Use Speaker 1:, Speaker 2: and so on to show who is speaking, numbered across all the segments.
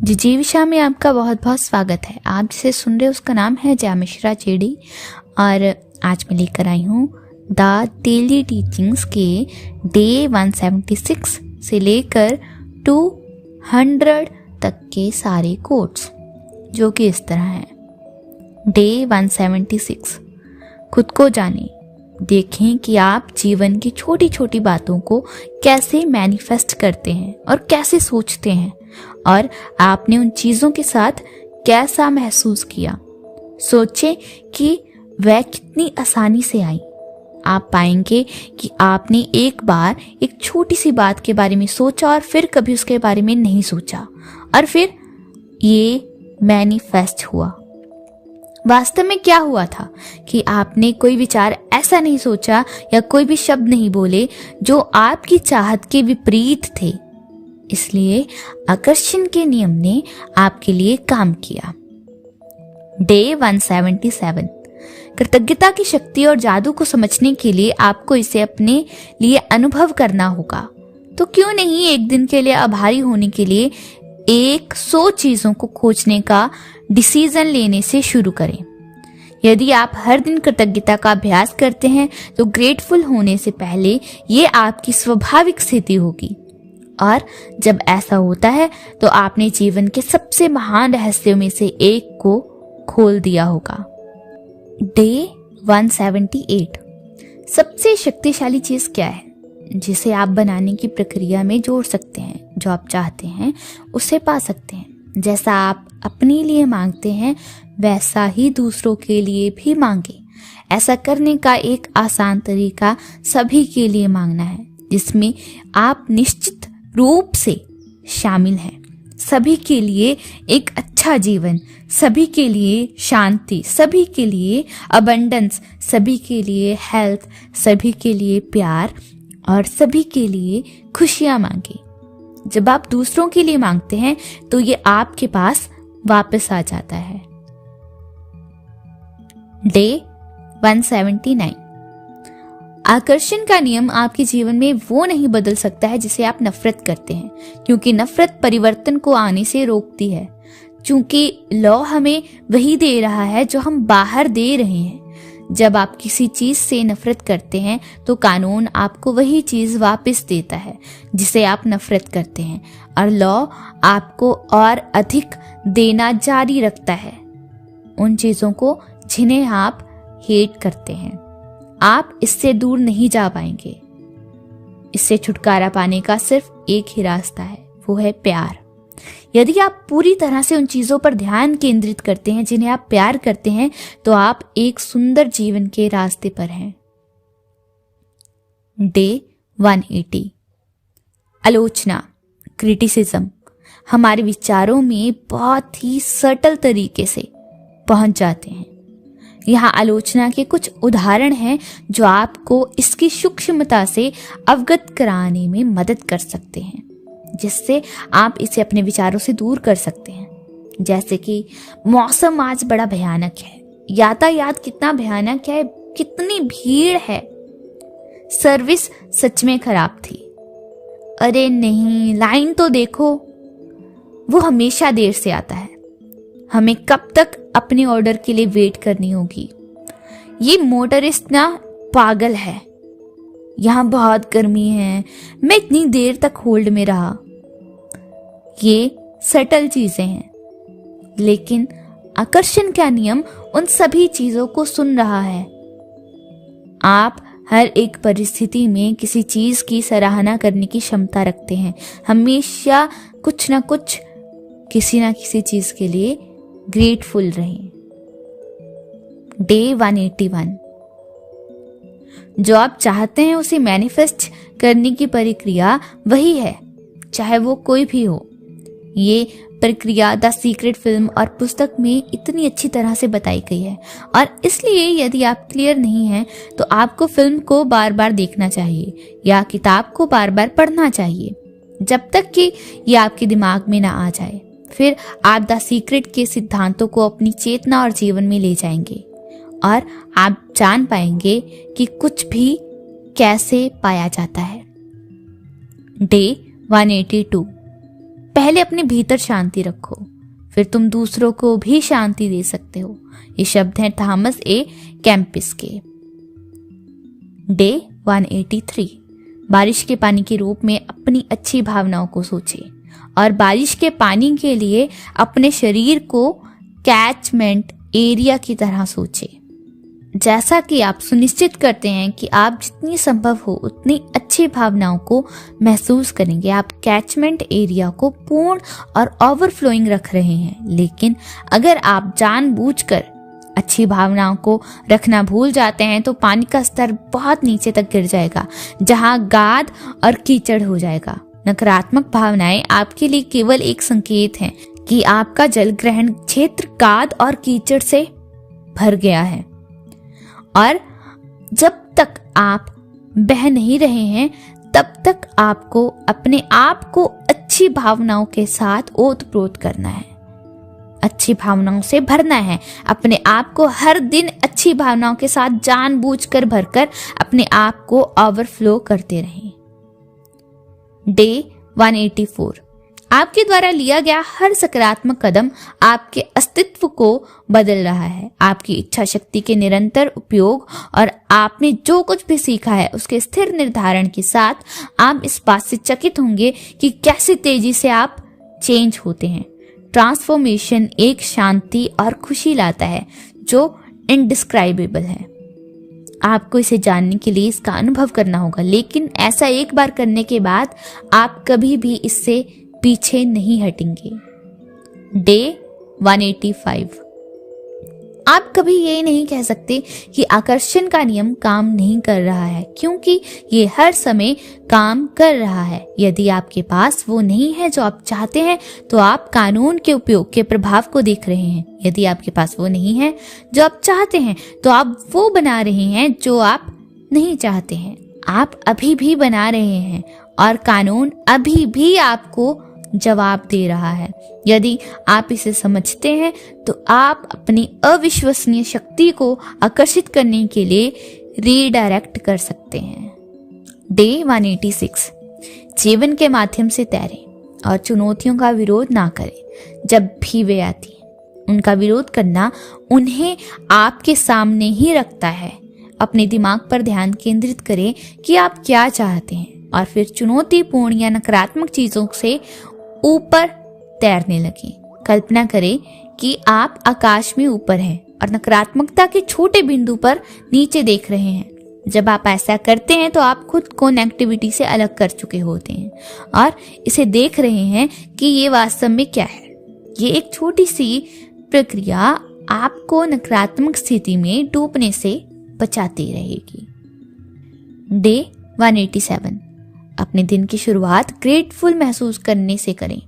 Speaker 1: जिजीविषा में आपका बहुत बहुत स्वागत है। आप जिसे सुन रहे हैं उसका नाम है जया मिश्रा जेडी और आज मैं लेकर आई हूँ द डेली टीचिंग्स के डे 176 से लेकर 200 तक के सारे कोट्स, जो कि इस तरह हैं। डे 176, खुद को जानें। देखें कि आप जीवन की छोटी छोटी बातों को कैसे मैनिफेस्ट करते हैं और कैसे सोचते हैं, और आपने उन चीजों के साथ कैसा महसूस किया। सोचें कि वह कितनी आसानी से आई। आप पाएंगे कि आपने एक बार एक छोटी सी बात के बारे में सोचा और फिर कभी उसके बारे में नहीं सोचा, और फिर ये मैनिफेस्ट हुआ। वास्तव में क्या हुआ था कि आपने कोई विचार ऐसा नहीं सोचा या कोई भी शब्द नहीं बोले जो आपकी चाहत के विपरीत थे। इसलिए आकर्षण के नियम ने आपके लिए काम किया। डे 177, कृतज्ञता की शक्ति और जादू को समझने के लिए आपको इसे अपने लिए अनुभव करना होगा। तो क्यों नहीं एक दिन के लिए आभारी होने के लिए 100 चीजों को खोजने का डिसीजन लेने से शुरू करें। यदि आप हर दिन कृतज्ञता का अभ्यास करते हैं तो ग्रेटफुल होने से पहले ये आपकी स्वाभाविक स्थिति होगी, और जब ऐसा होता है तो आपने जीवन के सबसे महान रहस्यों में से एक को खोल दिया होगा। डे 178, सबसे शक्तिशाली चीज क्या है जिसे आप बनाने की प्रक्रिया में जोड़ सकते हैं। जो आप चाहते हैं उसे पा सकते हैं। जैसा आप अपने लिए मांगते हैं वैसा ही दूसरों के लिए भी मांगे। ऐसा करने का एक आसान तरीका सभी के लिए मांगना है, जिसमें आप निश्चित रूप से शामिल हैं। सभी के लिए एक अच्छा जीवन, सभी के लिए शांति, सभी के लिए अबंडेंस, सभी के लिए हेल्थ, सभी के लिए प्यार और सभी के लिए खुशियां मांगे। जब आप दूसरों के लिए मांगते हैं तो ये आपके पास वापस आ जाता है। डे 179, आकर्षण का नियम आपके जीवन में वो नहीं बदल सकता है जिसे आप नफरत करते हैं, क्योंकि नफरत परिवर्तन को आने से रोकती है। क्योंकि लॉ हमें वही दे रहा है जो हम बाहर दे रहे हैं। जब आप किसी चीज से नफरत करते हैं तो कानून आपको वही चीज वापस देता है जिसे आप नफरत करते हैं, और लॉ आपको और अधिक देना जारी रखता है उन चीजों को जिन्हें आप हेट करते हैं। आप इससे दूर नहीं जा पाएंगे। इससे छुटकारा पाने का सिर्फ एक ही रास्ता है, वो है प्यार। यदि आप पूरी तरह से उन चीजों पर ध्यान केंद्रित करते हैं जिन्हें आप प्यार करते हैं, तो आप एक सुंदर जीवन के रास्ते पर हैं। डे 180, आलोचना, क्रिटिसिज्म हमारे विचारों में बहुत ही सटल तरीके से पहुंच जाते हैं। यहाँ आलोचना के कुछ उदाहरण हैं जो आपको इसकी सूक्ष्मता से अवगत कराने में मदद कर सकते हैं, जिससे आप इसे अपने विचारों से दूर कर सकते हैं। जैसे कि मौसम आज बड़ा भयानक है, यातायात कितना भयानक है, कितनी भीड़ है, सर्विस सच में खराब थी, अरे नहीं लाइन तो देखो, वो हमेशा देर से आता है, हमें कब तक अपने ऑर्डर के लिए वेट करनी होगी, ये मोटरिस्ट ना पागल है, यहाँ बहुत गर्मी है, मैं इतनी देर तक होल्ड में रहा। ये सटल चीजें हैं, लेकिन आकर्षण का नियम उन सभी चीजों को सुन रहा है। आप हर एक परिस्थिति में किसी चीज की सराहना करने की क्षमता रखते हैं। हमेशा कुछ ना कुछ, किसी ना किसी चीज के लिए ग्रेटफुल रहें। डे 181, जो आप चाहते हैं उसे मैनिफेस्ट करने की प्रक्रिया वही है, चाहे वो कोई भी हो। ये प्रक्रिया द सीक्रेट फिल्म और पुस्तक में इतनी अच्छी तरह से बताई गई है, और इसलिए यदि आप क्लियर नहीं हैं तो आपको फिल्म को बार बार देखना चाहिए या किताब को बार बार पढ़ना चाहिए, जब तक कि ये आपके दिमाग में ना आ जाए। फिर आप द सीक्रेट के सिद्धांतों को अपनी चेतना और जीवन में ले जाएंगे, और आप जान पाएंगे कि कुछ भी कैसे पाया जाता है। डे 182, पहले अपने भीतर शांति रखो, फिर तुम दूसरों को भी शांति दे सकते हो। ये शब्द हैं थॉमस ए कैम्पिस के। डे 183, बारिश के पानी के रूप में अपनी अच्छी भावनाओं को सोचें और बारिश के पानी के लिए अपने शरीर को कैचमेंट एरिया की तरह सोचें। जैसा कि आप सुनिश्चित करते हैं कि आप जितनी संभव हो उतनी अच्छी भावनाओं को महसूस करेंगे, आप कैचमेंट एरिया को पूर्ण और ओवरफ्लोइंग रख रहे हैं। लेकिन अगर आप जानबूझकर अच्छी भावनाओं को रखना भूल जाते हैं तो पानी का स्तर बहुत नीचे तक गिर जाएगा, जहां गाद और कीचड़ हो जाएगा। नकारात्मक भावनाएं आपके लिए केवल एक संकेत हैं कि आपका जल ग्रहण क्षेत्र गाद और कीचड़ से भर गया है, और जब तक आप बह नहीं रहे हैं तब तक आपको अपने आप को अच्छी भावनाओं के साथ ओतप्रोत करना है, अच्छी भावनाओं से भरना है। अपने आप को हर दिन अच्छी भावनाओं के साथ जानबूझकर भरकर अपने आप को ओवरफ्लो करते रहें। डे 184, आपके द्वारा लिया गया हर सकारात्मक कदम आपके अस्तित्व को बदल रहा है। आपकी इच्छा शक्ति के निरंतर उपयोग और आपने जो कुछ भी सीखा है उसके स्थिर निर्धारण के साथ आप इस बात से चकित होंगे कि कैसे तेजी से आप चेंज होते हैं। ट्रांसफॉर्मेशन एक शांति और खुशी लाता है जो इनडिस्क्राइबेबल है। आपको इसे जानने के लिए इसका अनुभव करना होगा, लेकिन ऐसा एक बार करने के बाद आप कभी भी इससे पीछे नहीं हटेंगे। डे 185, आप कभी ये नहीं कह सकते कि आकर्षण का नियम काम नहीं कर रहा है, क्योंकि ये हर समय काम कर रहा है। यदि आपके पास वो नहीं है जो आप चाहते हैं तो आप कानून के उपयोग के प्रभाव को देख रहे हैं। यदि आपके पास वो नहीं है जो आप चाहते हैं तो आप वो बना रहे हैं जो आप नहीं चाहते हैं। आप अभी भी बना रहे हैं और कानून अभी भी आपको जवाब दे रहा है। यदि आप इसे समझते हैं तो आप अपनी अविश्वसनीय शक्ति को आकर्षित करने के लिए रीडायरेक्ट कर सकते हैं। डे 186, जीवन के माध्यम से तैरें और चुनौतियों का विरोध ना करें जब भी वे आती हैं। उनका विरोध करना उन्हें आपके सामने ही रखता है। अपने दिमाग पर ध्यान केंद्रित करें कि आप क्या चाहते हैं और फिर चुनौतीपूर्ण या नकारात्मक चीजों से ऊपर तैरने लगे। कल्पना करें कि आप आकाश में ऊपर हैं और नकारात्मकता के छोटे बिंदु पर नीचे देख रहे हैं। जब आप ऐसा करते हैं तो आप खुद को नेगेटिविटी से अलग कर चुके होते हैं और इसे देख रहे हैं कि ये वास्तव में क्या है। ये एक छोटी सी प्रक्रिया आपको नकारात्मक स्थिति में डूबने से बचाती रहेगी। डे 187, अपने दिन की शुरुआत ग्रेटफुल महसूस करने से करें।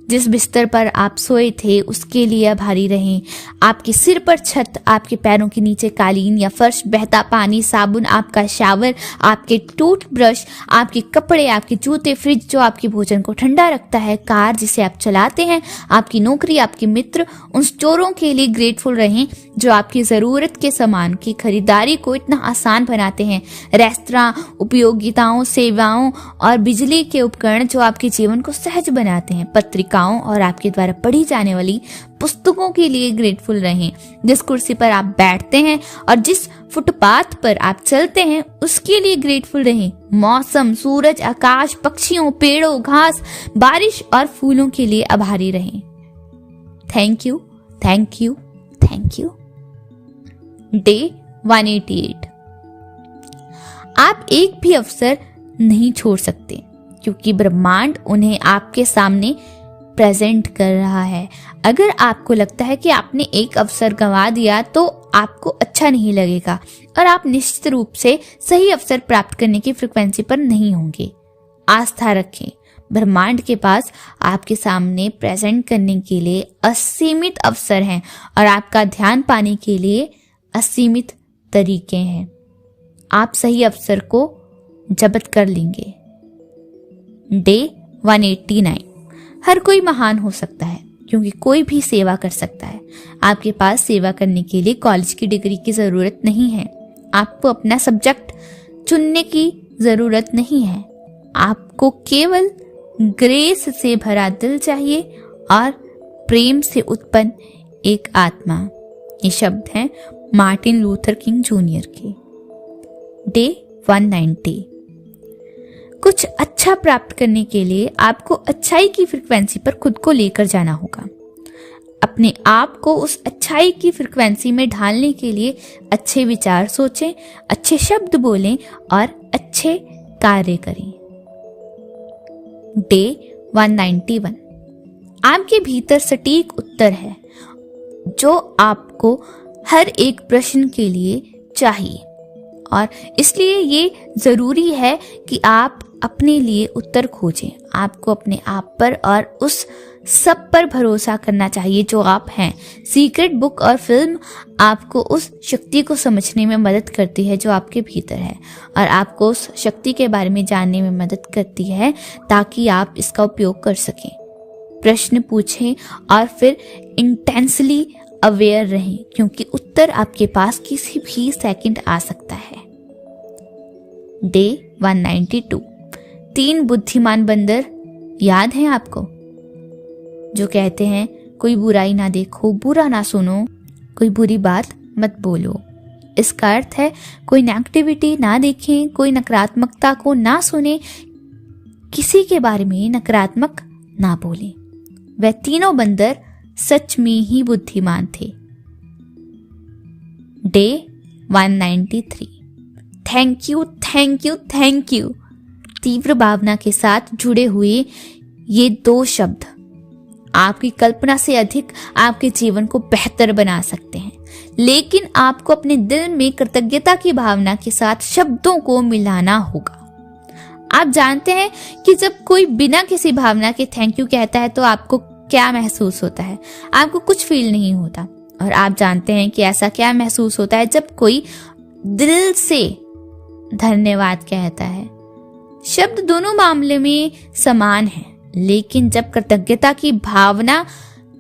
Speaker 1: जिस बिस्तर पर आप सोए थे उसके लिए आभारी रहें। आपके सिर पर छत, आपके पैरों के नीचे कालीन या फर्श, बहता पानी, साबुन, आपका शावर, आपके टूथब्रश, आपके कपड़े, आपके जूते, फ्रिज जो आपके भोजन को ठंडा रखता है, कार जिसे आप चलाते हैं, आपकी नौकरी, आपके मित्र, उन स्टोरों के लिए ग्रेटफुल रहें जो आपकी ज़रूरत के सामान की खरीदारी को इतना आसान बनाते हैं। रेस्तरां, उपयोगिताओं, सेवाओं और बिजली के उपकरण जो आपके जीवन को सहज बनाते हैं। पत्रिकाओं और आपके द्वारा पढ़ी जाने वाली पुस्तकों के लिए ग्रेटफुल रहें। जिस कुर्सी पर आप बैठते हैं और जिस फुटपाथ पर आप चलते हैं उसके लिए ग्रेटफुल रहें। मौसम, सूरज, आकाश, पक्षियों, पेड़ों, घास, बारिश और फूलों के लिए आभारी रहें। Thank you, thank you, thank you. Day 188, आप एक भी अवसर नहीं छोड़ सकते क्योंकि ब्रह्मांड उन्हें आपके सामने प्रेजेंट कर रहा है। अगर आपको लगता है कि आपने एक अवसर गंवा दिया तो आपको अच्छा नहीं लगेगा और आप निश्चित रूप से सही अवसर प्राप्त करने की फ्रीक्वेंसी पर नहीं होंगे। आस्था रखें, ब्रह्मांड के पास आपके सामने प्रेजेंट करने के लिए असीमित अवसर हैं और आपका ध्यान पाने के लिए असीमित तरीके हैं। आप सही अवसर को जब्त कर लेंगे। डे 189, हर कोई महान हो सकता है क्योंकि कोई भी सेवा कर सकता है। आपके पास सेवा करने के लिए कॉलेज की डिग्री की जरूरत नहीं है। आपको अपना सब्जेक्ट चुनने की जरूरत नहीं है। आपको केवल ग्रेस से भरा दिल चाहिए और प्रेम से उत्पन्न एक आत्मा। ये शब्द हैं मार्टिन लूथर किंग जूनियर के। डे 190। कुछ अच्छा प्राप्त करने के लिए आपको अच्छाई की फ्रीक्वेंसी पर खुद को लेकर जाना होगा। अपने आप को उस अच्छाई की फ्रीक्वेंसी में ढालने के लिए अच्छे विचार सोचें, अच्छे शब्द बोलें और अच्छे कार्य करें। डे 191। आपके भीतर सटीक उत्तर है जो आपको हर एक प्रश्न के लिए चाहिए और इसलिए ये जरूरी है कि आप अपने लिए उत्तर खोजें। आपको अपने आप पर और उस सब पर भरोसा करना चाहिए जो आप हैं। सीक्रेट बुक और फिल्म आपको उस शक्ति को समझने में मदद करती है जो आपके भीतर है और आपको उस शक्ति के बारे में जानने में मदद करती है ताकि आप इसका उपयोग कर सकें। प्रश्न पूछें और फिर इंटेंसली अवेयर रहें क्योंकि उत्तर आपके पास किसी भी सेकंड आ सकता है। डे 192। 3 बुद्धिमान बंदर याद हैं आपको, जो कहते हैं कोई बुराई ना देखो, बुरा ना सुनो, कोई बुरी बात मत बोलो। इसका अर्थ है कोई नेगेटिविटी ना देखें, कोई नकारात्मकता को ना सुने, किसी के बारे में नकारात्मक ना बोलें। वह तीनों बंदर सच में ही बुद्धिमान थे। Day 193। Thank you, thank you, thank you. तीव्र भावना के साथ जुड़े हुए ये 2 शब्द आपकी कल्पना से अधिक आपके जीवन को बेहतर बना सकते हैं, लेकिन आपको अपने दिल में कृतज्ञता की भावना के साथ शब्दों को मिलाना होगा। आप जानते हैं कि जब कोई बिना किसी भावना के थैंक यू कहता है तो आपको क्या महसूस होता है? आपको कुछ फील नहीं होता। और आप जानते हैं कि ऐसा क्या महसूस होता है जब कोई दिल से धन्यवाद कहता है। शब्द दोनों मामले में समान है, लेकिन जब कृतज्ञता की भावना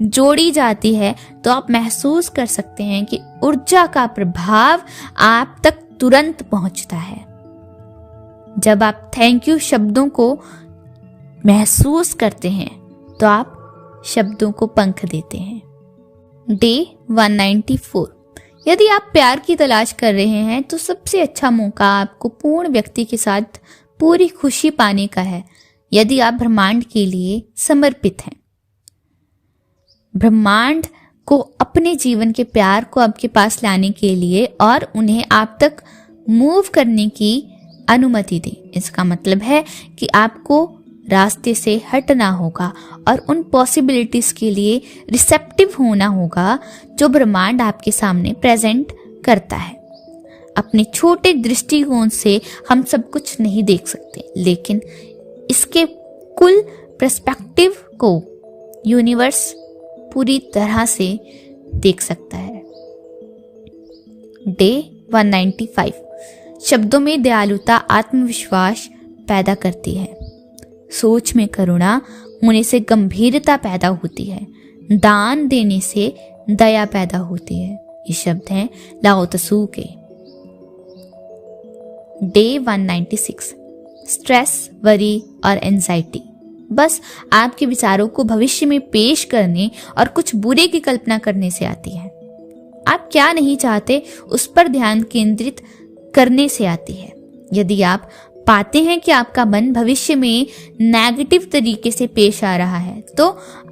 Speaker 1: जोड़ी जाती है तो आप महसूस कर सकते हैं कि ऊर्जा का प्रभाव आप तक तुरंत पहुंचता है। जब आप थैंक यू शब्दों को महसूस करते हैं तो आप शब्दों को पंख देते हैं। डे 194। यदि आप प्यार की तलाश कर रहे हैं तो सबसे अच्छा मौका आपको पूर्ण व्यक्ति के साथ पूरी खुशी पाने का है। यदि आप ब्रह्मांड के लिए समर्पित हैं, ब्रह्मांड को अपने जीवन के प्यार को आपके पास लाने के लिए और उन्हें आप तक मूव करने की अनुमति दें। इसका मतलब है कि आपको रास्ते से हटना होगा और उन पॉसिबिलिटीज के लिए रिसेप्टिव होना होगा जो ब्रह्मांड आपके सामने प्रेजेंट करता है। अपने छोटे दृष्टिकोण से हम सब कुछ नहीं देख सकते, लेकिन इसके कुल पर्सपेक्टिव को यूनिवर्स पूरी तरह से देख सकता है। डे 195। शब्दों में दयालुता आत्मविश्वास पैदा करती है। सोच में करुणा होने से गंभीरता पैदा होती है। दान देने से दया पैदा होती है। ये शब्द हैं लाओ त्सू के। डे 196। स्ट्रेस, वरी और एंजाइटी बस आपके विचारों को भविष्य में पेश करने और कुछ बुरे की कल्पना करने से आती है। आप क्या नहीं चाहते उस पर ध्यान केंद्रित करने से आती है। यदि आप पाते हैं कि आपका मन भविष्य में नेगेटिव तरीके से पेश आ रहा है तो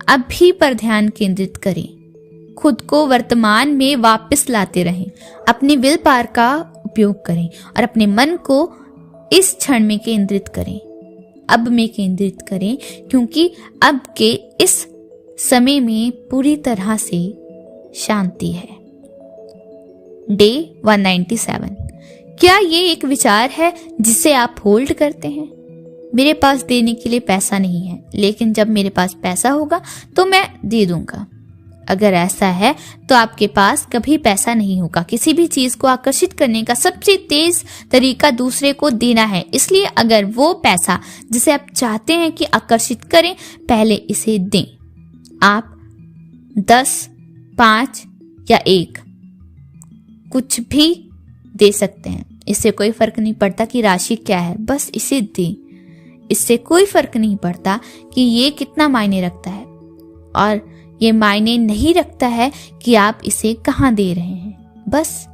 Speaker 1: अभी पर ध्यान केंद्रित करें। खुद को वर्तमान में वापस लाते रहें। अपने विल पावर का उपयोग करें और अपने मन को इस क्षण में केंद्रित करें। अब में केंद्रित करें क्योंकि अब के इस समय में पूरी तरह से शांति है। डे 197। क्या ये एक विचार है जिसे आप होल्ड करते हैं? मेरे पास देने के लिए पैसा नहीं है, लेकिन जब मेरे पास पैसा होगा तो मैं दे दूंगा। अगर ऐसा है तो आपके पास कभी पैसा नहीं होगा। किसी भी चीज को आकर्षित करने का सबसे तेज तरीका दूसरे को देना है। इसलिए अगर वो पैसा जिसे आप चाहते हैं कि आकर्षित करें, पहले इसे दें। आप 10, 5 या 1 कुछ भी दे सकते हैं। इससे कोई फर्क नहीं पड़ता कि राशि क्या है, बस इसे दें। इससे कोई फर्क नहीं पड़ता कि ये कितना मायने रखता है, और ये मायने नहीं रखता है कि आप इसे कहाँ दे रहे हैं, बस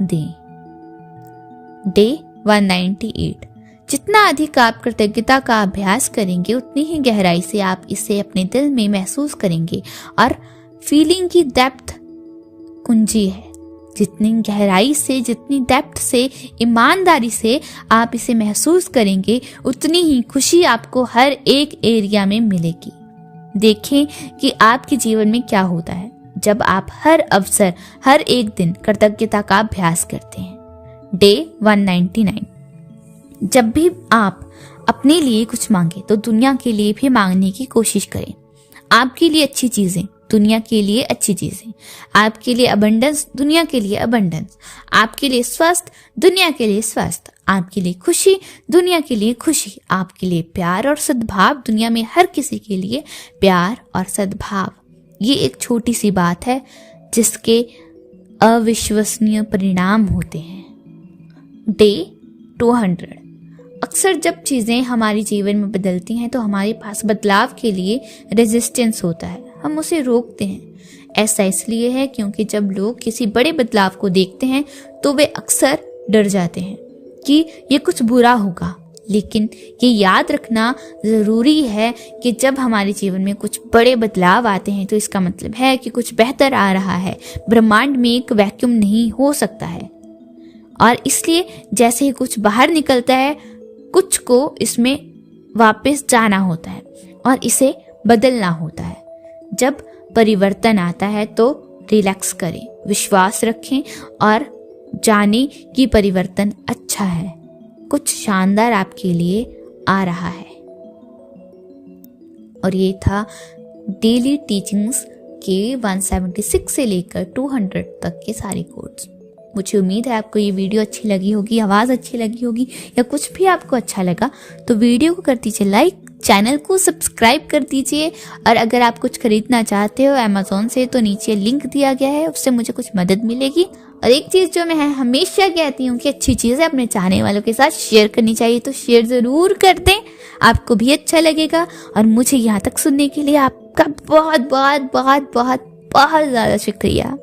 Speaker 1: दें। डे 198। जितना अधिक आप कृतज्ञता का अभ्यास करेंगे उतनी ही गहराई से आप इसे अपने दिल में महसूस करेंगे, और फीलिंग की डेप्थ कुंजी है। जितनी गहराई से, जितनी डेप्थ से, ईमानदारी से आप इसे महसूस करेंगे उतनी ही खुशी आपको हर एक एरिया में मिलेगी। देखें कि आपके जीवन में क्या होता है जब आप हर अवसर, हर एक दिन कृतज्ञता का अभ्यास करते हैं। डे 199। जब भी आप अपने लिए कुछ मांगे तो दुनिया के लिए भी मांगने की कोशिश करें। आपके लिए अच्छी चीजें, दुनिया के लिए अच्छी चीजें। आपके लिए अबंडेंस, दुनिया के लिए अबंडेंस। आपके लिए स्वस्थ, दुनिया के लिए स्वस्थ। आपके लिए खुशी, दुनिया के लिए खुशी। आपके लिए प्यार और सद्भाव, दुनिया में हर किसी के लिए प्यार और सद्भाव। ये एक छोटी सी बात है जिसके अविश्वसनीय परिणाम होते हैं। डे 200। अक्सर जब चीजें हमारे जीवन में बदलती हैं तो हमारे पास बदलाव के लिए रेजिस्टेंस होता है, हम उसे रोकते हैं। ऐसा इसलिए है क्योंकि जब लोग किसी बड़े बदलाव को देखते हैं तो वे अक्सर डर जाते हैं कि ये कुछ बुरा होगा। लेकिन ये याद रखना जरूरी है कि जब हमारे जीवन में कुछ बड़े बदलाव आते हैं तो इसका मतलब है कि कुछ बेहतर आ रहा है। ब्रह्मांड में एक वैक्यूम नहीं हो सकता है, और इसलिए जैसे ही कुछ बाहर निकलता है कुछ को इसमें वापस जाना होता है और इसे बदलना होता है। जब परिवर्तन आता है तो रिलैक्स करें, विश्वास रखें और जानें कि परिवर्तन अच्छा है, कुछ शानदार आपके लिए आ रहा है। और ये था डेली टीचिंग्स के 176 से लेकर 200 तक के सारे कोड्स। मुझे उम्मीद है आपको ये वीडियो अच्छी लगी होगी, आवाज़ अच्छी लगी होगी, या कुछ भी आपको अच्छा लगा तो वीडियो को कर दीजिए लाइक, चैनल को सब्सक्राइब कर दीजिए। और अगर आप कुछ खरीदना चाहते हो अमेज़ॉन से तो नीचे लिंक दिया गया है, उससे मुझे कुछ मदद मिलेगी। और एक चीज़ जो मैं हमेशा कहती हूँ कि अच्छी चीज़ें अपने चाहने वालों के साथ शेयर करनी चाहिए, तो शेयर ज़रूर कर दें, आपको भी अच्छा लगेगा। और मुझे यहाँ तक सुनने के लिए आपका बहुत बहुत बहुत बहुत बहुत ज़्यादा शुक्रिया।